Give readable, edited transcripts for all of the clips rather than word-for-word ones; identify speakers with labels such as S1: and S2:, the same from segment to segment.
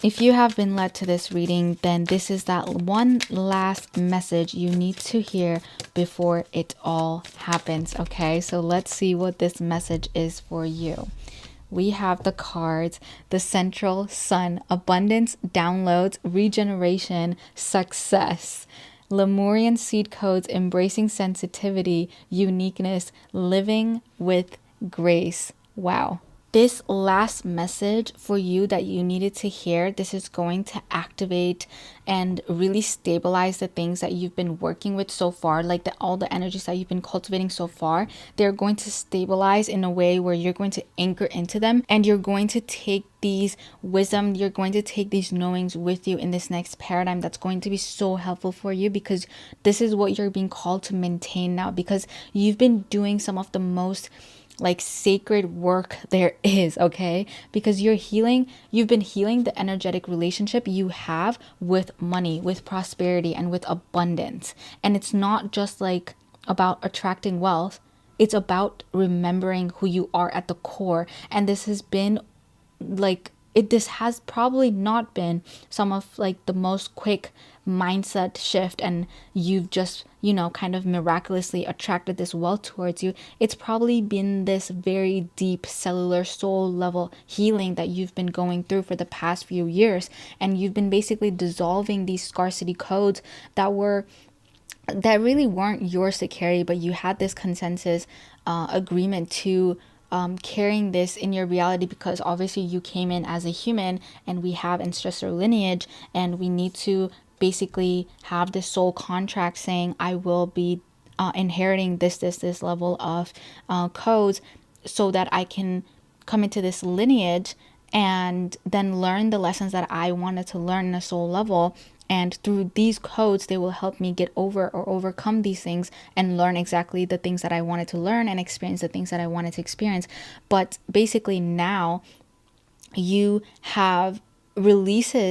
S1: if you have been led to this reading, then this is that one last message you need to hear before it all happens, okay? So let's see what this message is for you. We have the cards, the central sun, abundance, downloads, regeneration, success. Lemurian seed codes, embracing sensitivity, uniqueness, living with grace. Wow. This last message for you that you needed to hear, this is going to activate and really stabilize the things that you've been working with so far, like all the energies that you've been cultivating so far. They're going to stabilize in a way where you're going to anchor into them, and you're going to take these wisdom, you're going to take these knowings with you in this next paradigm that's going to be so helpful for you, because this is what you're being called to maintain now, because you've been doing some of the most sacred work there is, okay? Because you've been healing the energetic relationship you have with money, with prosperity, and with abundance. And it's not just about attracting wealth, it's about remembering who you are at the core. And this has been this has probably not been some of the most quick mindset shift, and you've just kind of miraculously attracted this wealth towards you. It's probably been this very deep cellular soul level healing that you've been going through for the past few years, and you've been basically dissolving these scarcity codes that really weren't yours to carry, but you had this consensus agreement to carrying this in your reality, because obviously you came in as a human and we have ancestral lineage, and we need to basically have this soul contract saying I will be inheriting this level of codes, so that I can come into this lineage and then learn the lessons that I wanted to learn in a soul level. And through these codes, they will help me get over or overcome these things and learn exactly the things that I wanted to learn and experience the things that I wanted to experience. But basically now you have released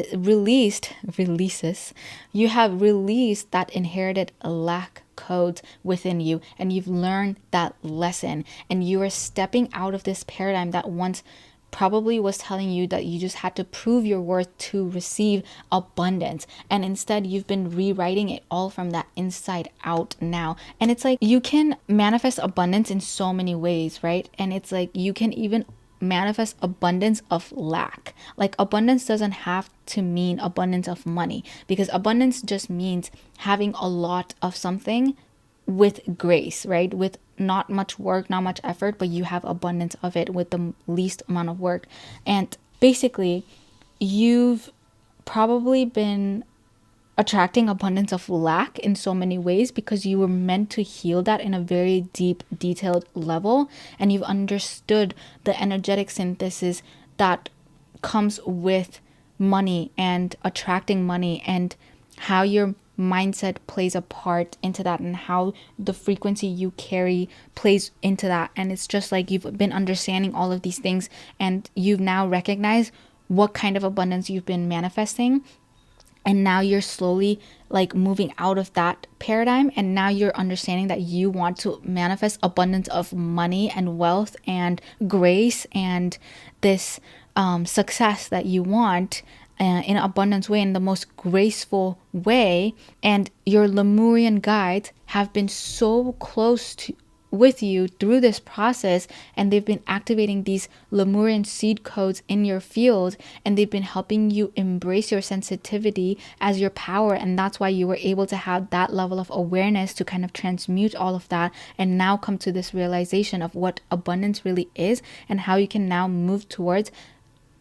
S1: that inherited lack codes within you, and you've learned that lesson, and you are stepping out of this paradigm that once probably was telling you that you just had to prove your worth to receive abundance, and instead you've been rewriting it all from that inside out now. And it's you can manifest abundance in so many ways, right? And it's you can even manifest abundance of lack. Abundance doesn't have to mean abundance of money, because abundance just means having a lot of something with grace, right? With not much work, not much effort, but you have abundance of it with the least amount of work. And basically, you've probably been attracting abundance of lack in so many ways because you were meant to heal that in a very deep, detailed level, and you've understood the energetic synthesis that comes with money and attracting money, and how your mindset plays a part into that, and how the frequency you carry plays into that. And it's just you've been understanding all of these things, and you've now recognized what kind of abundance you've been manifesting. And now you're slowly moving out of that paradigm, and now you're understanding that you want to manifest abundance of money and wealth and grace and this success that you want in an abundance way, in the most graceful way. And your Lemurian guides have been so close with you through this process, and they've been activating these Lemurian seed codes in your field, and they've been helping you embrace your sensitivity as your power. And that's why you were able to have that level of awareness to kind of transmute all of that, and now come to this realization of what abundance really is, and how you can now move towards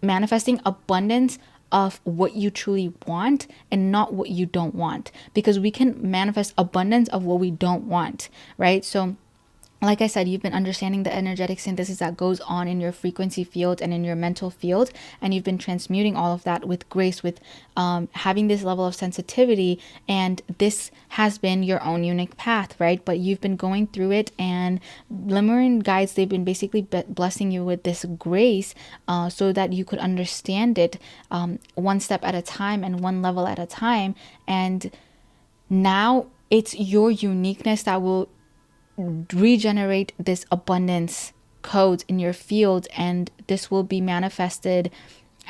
S1: manifesting abundance of what you truly want and not what you don't want, because we can manifest abundance of what we don't want, right? So like I said, you've been understanding the energetic synthesis that goes on in your frequency field and in your mental field, and you've been transmuting all of that with grace, with having this level of sensitivity. And this has been your own unique path, right? But you've been going through it, and Lemurian guides, they've been basically blessing you with this grace so that you could understand it one step at a time and one level at a time. And now it's your uniqueness that will regenerate this abundance codes in your field, and this will be manifested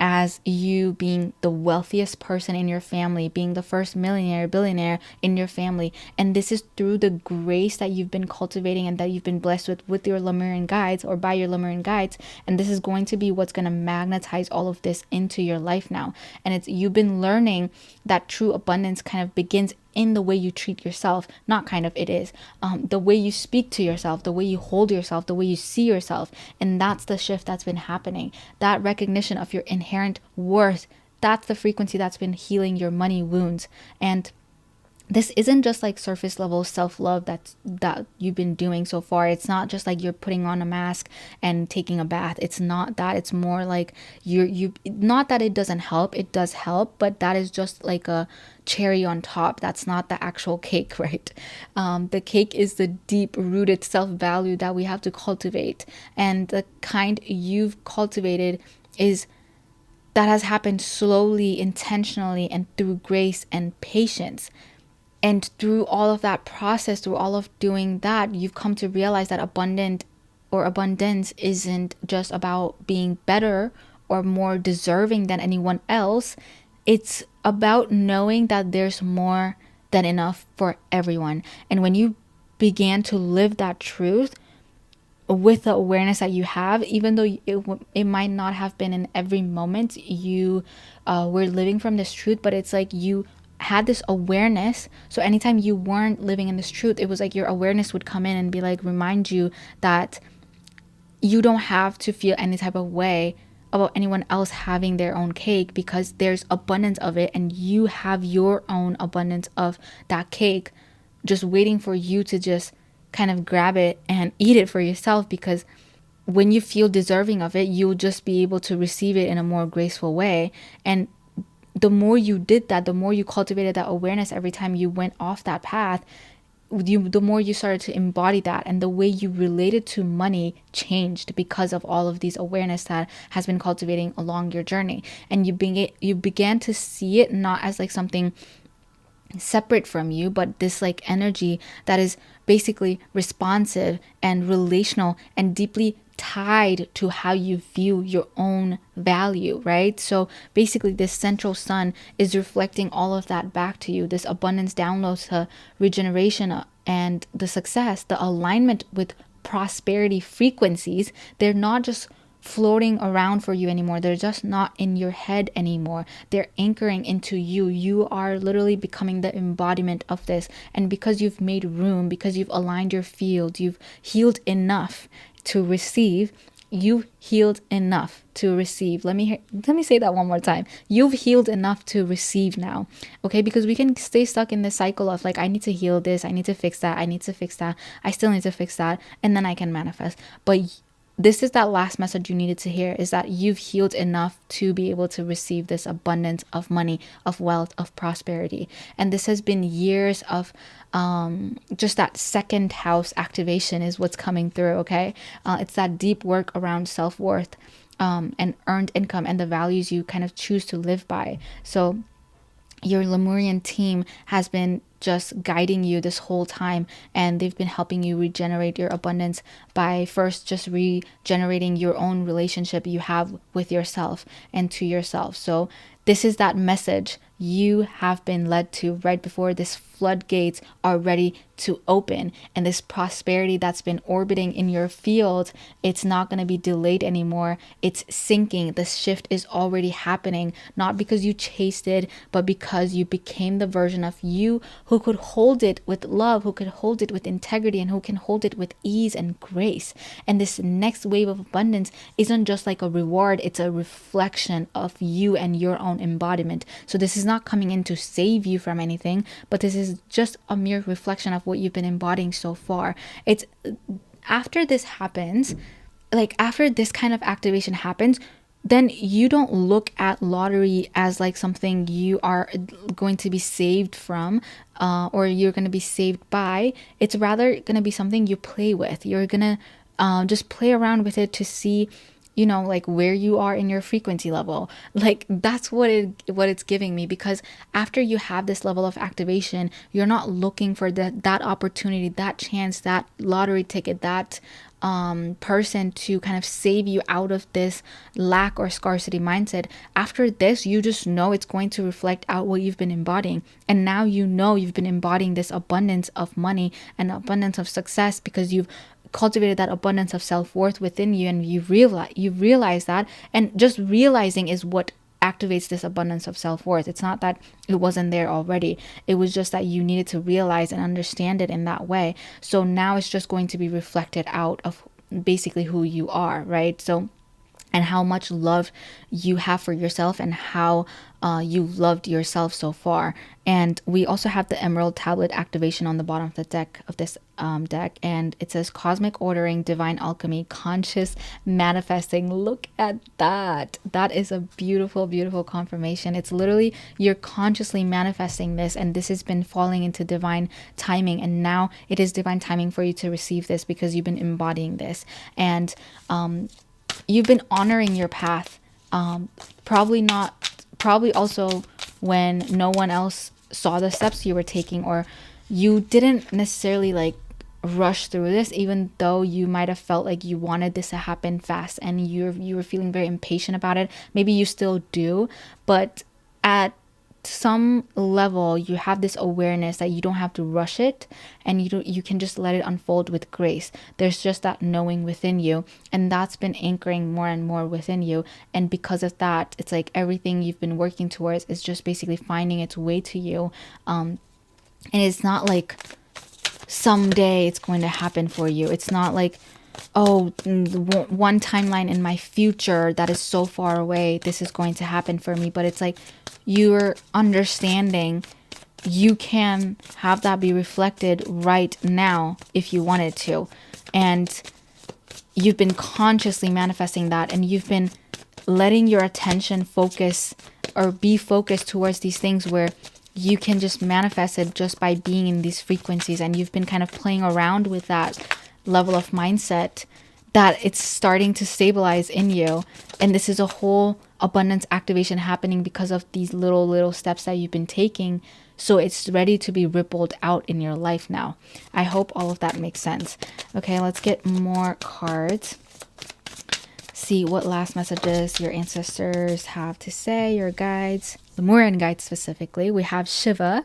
S1: as you being the wealthiest person in your family, being the first millionaire, billionaire in your family. And this is through the grace that you've been cultivating and that you've been blessed with your Lemurian guides, or by your Lemurian guides. And this is going to be what's going to magnetize all of this into your life now. And it's, you've been learning that true abundance kind of begins in the way you treat yourself. Not kind of, it is the way you speak to yourself, the way you hold yourself, the way you see yourself. And that's the shift that's been happening. That recognition of your inherent worth, that's the frequency that's been healing your money wounds. And this isn't just like surface level self-love that you've been doing so far. It's not just like you're putting on a mask and taking a bath. It's not that. It's more like you not that it doesn't help. It does help, but that is just like a cherry on top. That's not the actual cake, right? The cake is the deep rooted self-value that we have to cultivate. And the kind you've cultivated is that has happened slowly, intentionally, and through grace and patience. And through all of that process, through all of doing that, you've come to realize that abundance isn't just about being better or more deserving than anyone else. It's about knowing that there's more than enough for everyone. And when you began to live that truth with the awareness that you have, even though it might not have been in every moment you were living from this truth, but it's like you had this awareness. So anytime you weren't living in this truth, it was like your awareness would come in and be like, remind you that you don't have to feel any type of way about anyone else having their own cake, because there's abundance of it and you have your own abundance of that cake just waiting for you to just kind of grab it and eat it for yourself. Because when you feel deserving of it, you'll just be able to receive it in a more graceful way. And the more you did that, the more you cultivated that awareness every time you went off that path, the more you started to embody that, and the way you related to money changed because of all of these awareness that has been cultivating along your journey. And you began to see it not as like something separate from you, but this like energy that is basically responsive and relational and deeply tied to how you view your own value, right? So basically this central sun is reflecting all of that back to you. This abundance downloads to regeneration and the success, the alignment with prosperity frequencies. They're not just floating around for you anymore. They're just not in your head anymore. They're anchoring into you. You are literally becoming the embodiment of this. And because you've made room, because you've aligned your field, you've healed enough to receive. You've healed enough to receive. Let me say that one more time. You've healed enough to receive now. Okay? Because we can stay stuck in the cycle of like, I need to heal this, I need to fix that, I need to fix that, I still need to fix that, and then I can manifest. But this is that last message you needed to hear, is that you've healed enough to be able to receive this abundance of money, of wealth, of prosperity. And this has been years of just that second house activation is what's coming through, okay? It's that deep work around self-worth and earned income and the values you kind of choose to live by. So your Lemurian team has been just guiding you this whole time, and they've been helping you regenerate your abundance by first just regenerating your own relationship you have with yourself and to yourself. So this is that message you have been led to right before this floodgates are ready to open, and this prosperity that's been orbiting in your field, it's not going to be delayed anymore. It's sinking. The shift is already happening, not because you chased it, but because you became the version of you who could hold it with love, who could hold it with integrity, and who can hold it with ease and grace. And this next wave of abundance isn't just like a reward, it's a reflection of you and your own embodiment. So this is not coming in to save you from anything, but this is just a mere reflection of what you've been embodying so far. It's after this happens, like after this kind of activation happens, then you don't look at lottery as like something you are going to be saved from or you're going to be saved by. It's rather going to be something you play with. You're going to just play around with it to see, you know, like where you are in your frequency level. Like that's what it's giving me, because after you have this level of activation, you're not looking for that opportunity, that chance, that lottery ticket, that person to kind of save you out of this lack or scarcity mindset. After this, you just know it's going to reflect out what you've been embodying. And now you know you've been embodying this abundance of money and abundance of success because you've cultivated that abundance of self-worth within you, and you realize that. And just realizing is what activates this abundance of self-worth. It's not that it wasn't there already. It was just that you needed to realize and understand it in that way. So now it's just going to be reflected out of basically who you are, right? So, and how much love you have for yourself and how you loved yourself so far. And we also have the Emerald Tablet activation on the bottom of the deck, of this deck, and it says cosmic ordering, divine alchemy, conscious manifesting. Look at that. That is a beautiful, beautiful confirmation. It's literally you're consciously manifesting this, and this has been falling into divine timing, and now it is divine timing for you to receive this because you've been embodying this. And you've been honoring your path, probably also when no one else saw the steps you were taking, or you didn't necessarily like rush through this, even though you might have felt like you wanted this to happen fast and you were feeling very impatient about it. Maybe you still do, but at some level you have this awareness that you don't have to rush it, and you can just let it unfold with grace. There's just that knowing within you, and that's been anchoring more and more within you. And because of that, it's like everything you've been working towards is just basically finding its way to you. And it's not like someday it's going to happen for you. It's not like, oh, one timeline in my future that is so far away, this is going to happen for me. But it's like you're understanding you can have that be reflected right now if you wanted to. And you've been consciously manifesting that, and you've been letting your attention focus or be focused towards these things where you can just manifest it just by being in these frequencies. And you've been kind of playing around with that level of mindset that it's starting to stabilize in you. And this is a whole abundance activation happening because of these little steps that you've been taking. So it's ready to be rippled out in your life now. I hope all of that makes sense. Okay, let's get more cards. See what last messages your ancestors have to say, your guides, the Lemurian guides specifically. We have Shiva,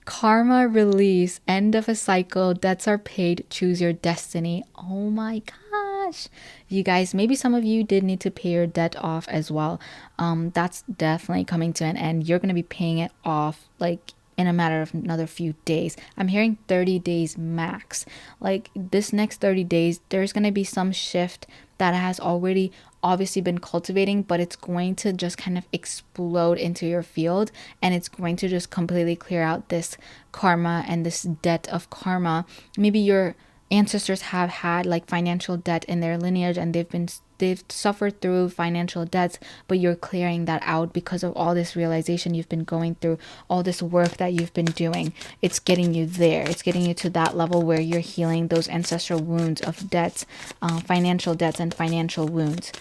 S1: karma release, end of a cycle, debts are paid, choose your destiny. Oh my gosh. You guys, maybe some of you did need to pay your debt off as well. That's definitely coming to an end. You're going to be paying it off like in a matter of another few days. I'm hearing 30 days max. Like this next 30 days, there's going to be some shift that has already obviously been cultivating, but it's going to just kind of explode into your field, and it's going to just completely clear out this karma and this debt of karma. Maybe your ancestors have had like financial debt in their lineage, and they've suffered through financial debts, but you're clearing that out because of all this realization you've been going through, all this work that you've been doing. It's getting you there. It's getting you to that level where you're healing those ancestral wounds of debts, financial debts and financial wounds.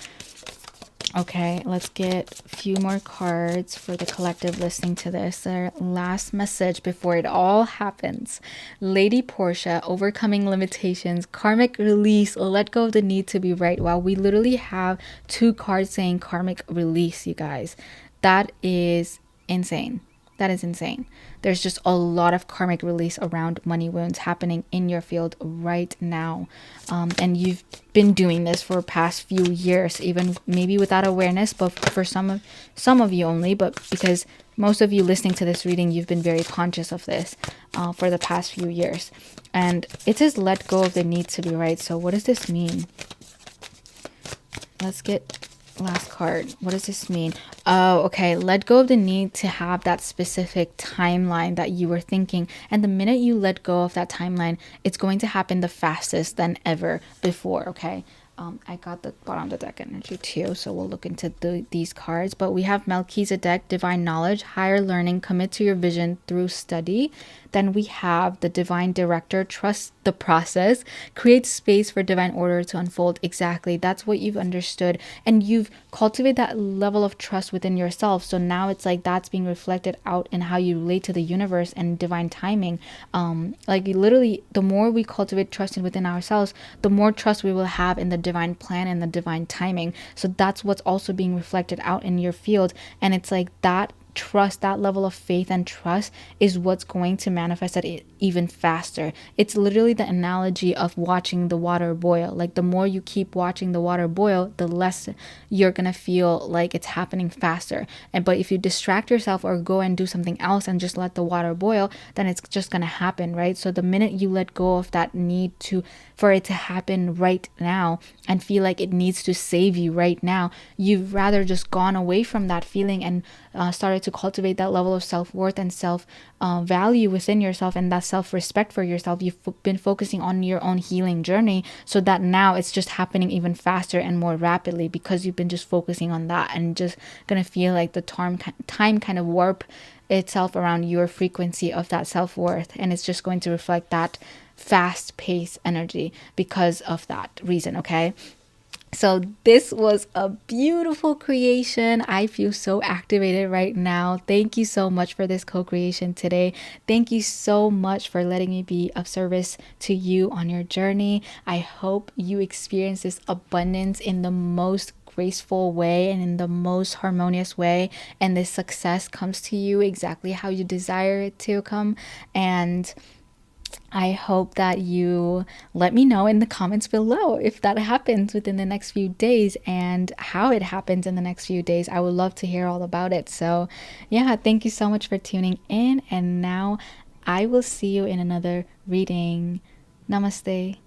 S1: Okay, let's get a few more cards for the collective listening to this. Their last message before it all happens. Lady Portia, overcoming limitations, karmic release, let go of the need to be right. Wow, we literally have 2 cards saying karmic release, you guys. That is insane. That is insane. There's just a lot of karmic release around money wounds happening in your field right now. And you've been doing this for past few years, even maybe without awareness, but for some of you only, but because most of you listening to this reading, you've been very conscious of this for the past few years. And it says let go of the need to be right. So what does this mean? Let's get last card. What does this mean? Oh, okay. Let go of the need to have that specific timeline that you were thinking. And the minute you let go of that timeline, it's going to happen the fastest than ever before. Okay. I got the bottom of the deck energy too, so we'll look into these cards. But we have Melchizedek, divine knowledge, higher learning, commit to your vision through study. Then we have the divine director, trust the process, create space for divine order to unfold. Exactly, that's what you've understood, and you've cultivated that level of trust within yourself. So now it's like that's being reflected out in how you relate to the universe and divine timing. Like literally, the more we cultivate trust within ourselves, the more trust we will have in the divine plan and the divine timing. So that's what's also being reflected out in your field. And it's like that trust, that level of faith and trust is what's going to manifest it even faster. It's literally the analogy of watching the water boil. Like the more you keep watching the water boil, the less you're gonna feel like it's happening faster. But if you distract yourself or go and do something else and just let the water boil, then it's just gonna happen, right? So the minute you let go of that need for it to happen right now and feel like it needs to save you right now, you've rather just gone away from that feeling and started to cultivate that level of self-worth and self-value within yourself, and that self-respect for yourself. You've been focusing on your own healing journey, so that now it's just happening even faster and more rapidly because you've been just focusing on that, and just gonna feel like the time kind of warp itself around your frequency of that self-worth, and it's just going to reflect that fast-paced energy because of that reason. Okay, so this was a beautiful creation. I feel so activated right now. Thank you so much for this co-creation today. Thank you so much for letting me be of service to you on your journey. I hope you experience this abundance in the most graceful way and in the most harmonious way, and this success comes to you exactly how you desire it to come. And I hope that you let me know in the comments below if that happens within the next few days and how it happens in the next few days. I would love to hear all about it. So yeah, thank you so much for tuning in, and now I will see you in another reading. Namaste.